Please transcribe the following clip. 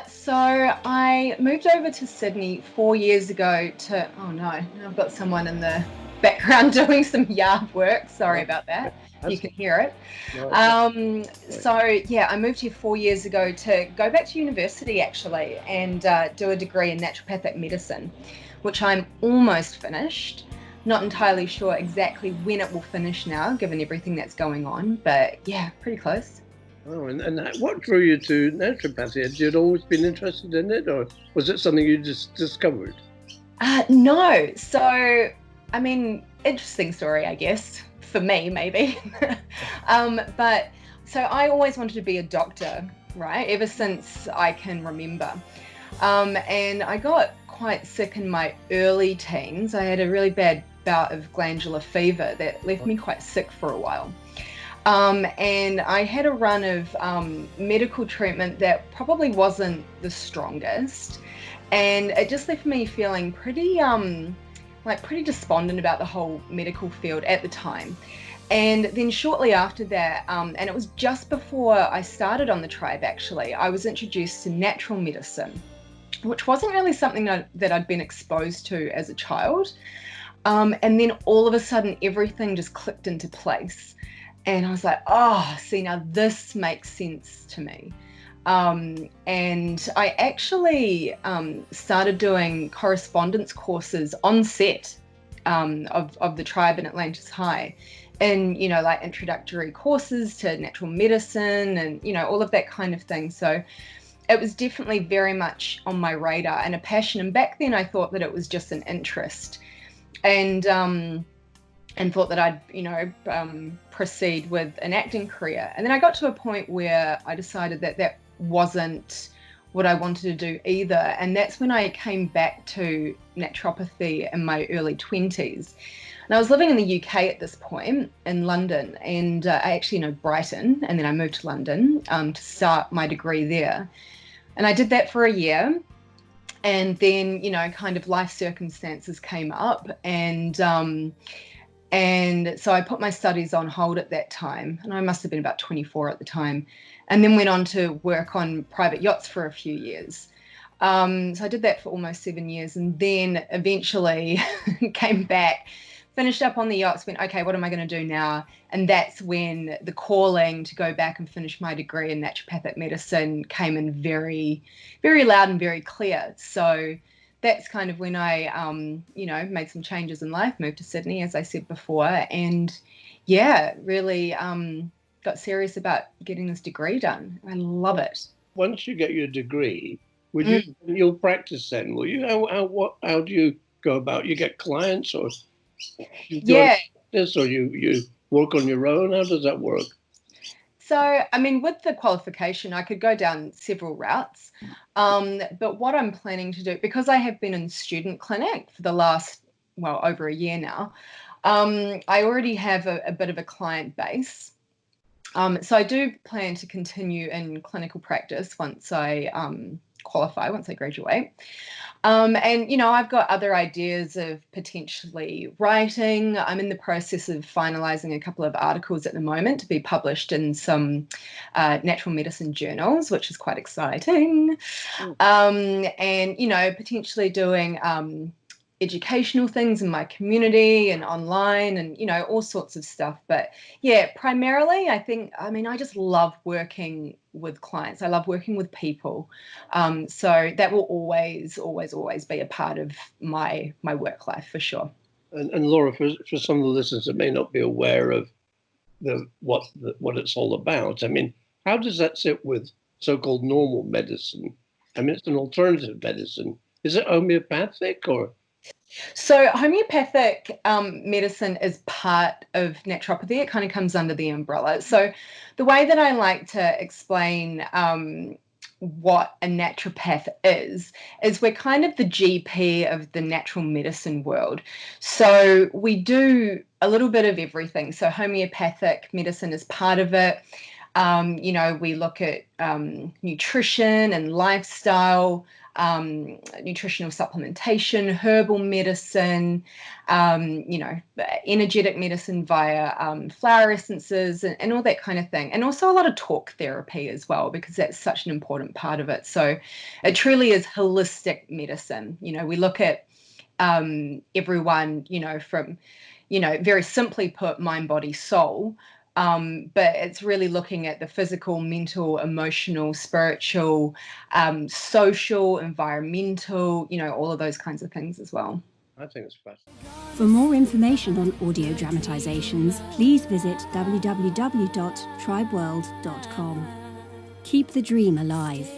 So I moved over to Sydney 4 years ago to, oh no, I've got someone in the background doing some yard work. Sorry about that. You can hear it. I moved here 4 years ago to go back to university actually and do a degree in naturopathic medicine, which I'm almost finished. Not entirely sure exactly when it will finish now, given everything that's going on, but yeah, pretty close. Oh, and what drew you to naturopathy? Had you always been interested in it, or was it something you just discovered? No. So, I mean, interesting story, I guess, for me, maybe. But so I always wanted to be a doctor, right? Ever since I can remember. And I got quite sick in my early teens. I had a really bad bout of glandular fever that left me quite sick for a while. And I had a run of medical treatment that probably wasn't the strongest, and it just left me feeling pretty despondent about the whole medical field at the time. And then shortly after that, and it was just before I started on the Tribe actually, I was introduced to natural medicine, which wasn't really something that I'd been exposed to as a child. And then all of a sudden everything just clicked into place. And I was like, oh, see, now this makes sense to me. And I actually started doing correspondence courses on set of the Tribe in Atlantis High, and, like introductory courses to natural medicine and, all of that kind of thing. So it was definitely very much on my radar and a passion. And back then I thought that it was just an interest. And thought that I'd, proceed with an acting career. And then I got to a point where I decided that wasn't what I wanted to do either. And that's when I came back to naturopathy in my early 20s. And I was living in the UK at this point, in London, and I actually know Brighton, and then I moved to London to start my degree there. And I did that for a year. And then, kind of life circumstances came up, and so I put my studies on hold at that time, and I must have been about 24 at the time, and then went on to work on private yachts for a few years. So I did that for almost 7 years, and then eventually came back, finished up on the yachts, went, okay, what am I going to do now? And that's when the calling to go back and finish my degree in naturopathic medicine came in very, very loud and very clear. So that's kind of when I, made some changes in life, moved to Sydney, as I said before, and really got serious about getting this degree done. I love it. Once you get your degree, you'll practice then, will you? How do you go about? You get clients, or you work on your own? How does that work? So, I mean, with the qualification, I could go down several routes. But what I'm planning to do, because I have been in student clinic for the last, over a year now, I already have a bit of a client base. So I do plan to continue in clinical practice once I qualify, once I graduate. And, I've got other ideas of potentially writing. I'm in the process of finalising a couple of articles at the moment to be published in some natural medicine journals, which is quite exciting. And, potentially doing educational things in my community and online and, all sorts of stuff. But primarily I just love working with clients. I love working with people. So that will always be a part of my work life for sure. And Laura, for some of the listeners that may not be aware of what it's all about, I mean, how does that sit with so-called normal medicine? I mean, it's an alternative medicine. Is it homeopathic or? So homeopathic medicine is part of naturopathy. It kind of comes under the umbrella. So the way that I like to explain what a naturopath is we're kind of the GP of the natural medicine world. So we do a little bit of everything. So homeopathic medicine is part of it. We look at nutrition and lifestyle, nutritional supplementation, herbal medicine, energetic medicine via flower essences and all that kind of thing. And also a lot of talk therapy as well, because that's such an important part of it. So it truly is holistic medicine. We look at everyone, from, very simply put, mind, body, soul. But it's really looking at the physical, mental, emotional, spiritual, social, environmental, all of those kinds of things as well. I think it's fascinating. For more information on audio dramatisations, please visit www.tribeworld.com. Keep the dream alive.